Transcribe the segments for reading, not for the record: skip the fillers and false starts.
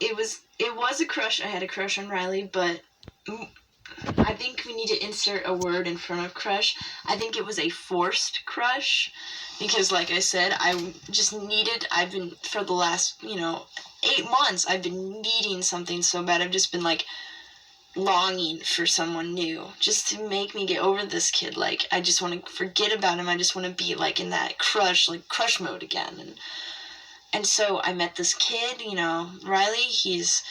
it was a crush. I had a crush on Riley, but I think we need to insert a word in front of crush. I think it was a forced crush because, like I said, I've been, for the last, 8 months, I've been needing something so bad. I've just been, like, longing for someone new just to make me get over this kid. Like, I just want to forget about him. I just want to be, like, in that crush mode again. And so I met this kid, Riley. He's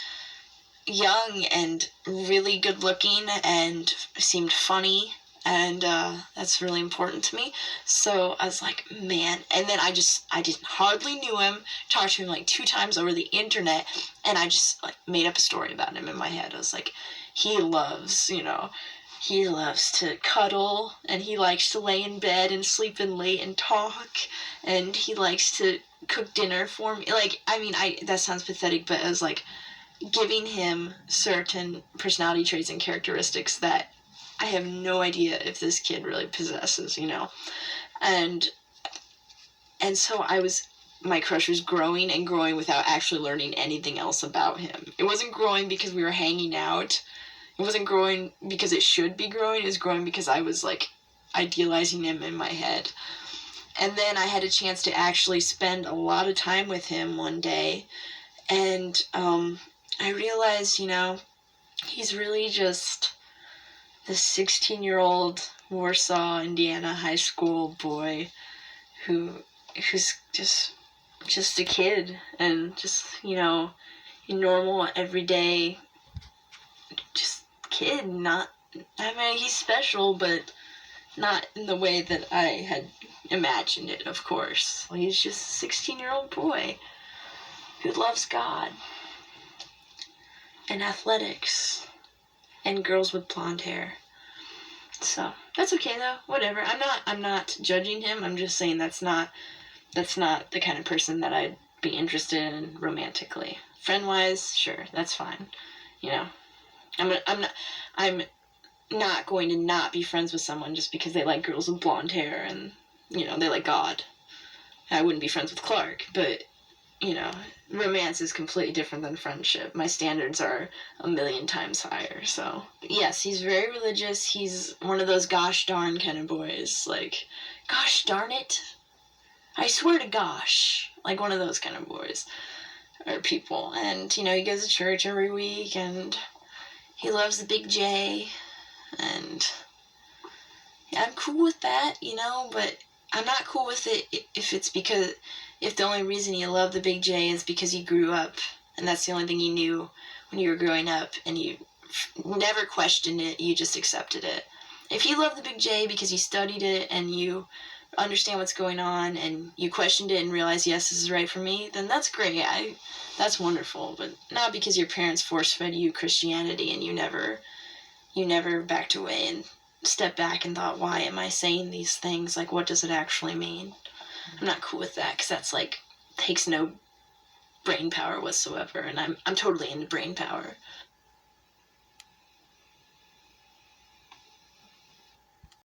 young and really good looking and seemed funny, and that's really important to me. So I was like, man. And then I didn't hardly knew him, talked to him like 2 times over the internet, and I just like made up a story about him in my head. I was like, he loves to cuddle, and he likes to lay in bed and sleep in late and talk, and he likes to cook dinner for me. Like, I mean, that sounds pathetic, but I was like giving him certain personality traits and characteristics that I have no idea if this kid really possesses, And so my crush was growing and growing without actually learning anything else about him. It wasn't growing because we were hanging out. It wasn't growing because it should be growing. It was growing because I was, like, idealizing him in my head. And then I had a chance to actually spend a lot of time with him one day. And, I realized, he's really just this 16-year-old Warsaw, Indiana high school boy who's just a kid, and just, a normal, everyday, just kid. He's special, but not in the way that I had imagined it, of course. He's just a 16-year-old boy who loves God and athletics and girls with blonde hair. So that's okay though. Whatever. I'm not judging him. I'm just saying that's not the kind of person that I'd be interested in romantically. Friend wise, sure, that's fine. I'm not going to not be friends with someone just because they like girls with blonde hair and they like God. I wouldn't be friends with Clark, but romance is completely different than friendship. My standards are a million times higher. So yes, he's very religious. He's one of those gosh darn kind of boys. Like, gosh darn it, I swear to gosh. Like one of those kind of boys or people. And he goes to church every week, and he loves the Big J, and yeah, I'm cool with that, but I'm not cool with it if the only reason you love the Big J is because you grew up, and that's the only thing you knew when you were growing up, and you never questioned it, you just accepted it. If you love the Big J because you studied it and you understand what's going on and you questioned it and realized, yes, this is right for me, then that's great. That's wonderful, but not because your parents force-fed you Christianity and you never backed away and stepped back and thought, why am I saying these things? Like, what does it actually mean? I'm not cool with that, because that's like takes no brain power whatsoever, and I'm totally into brain power.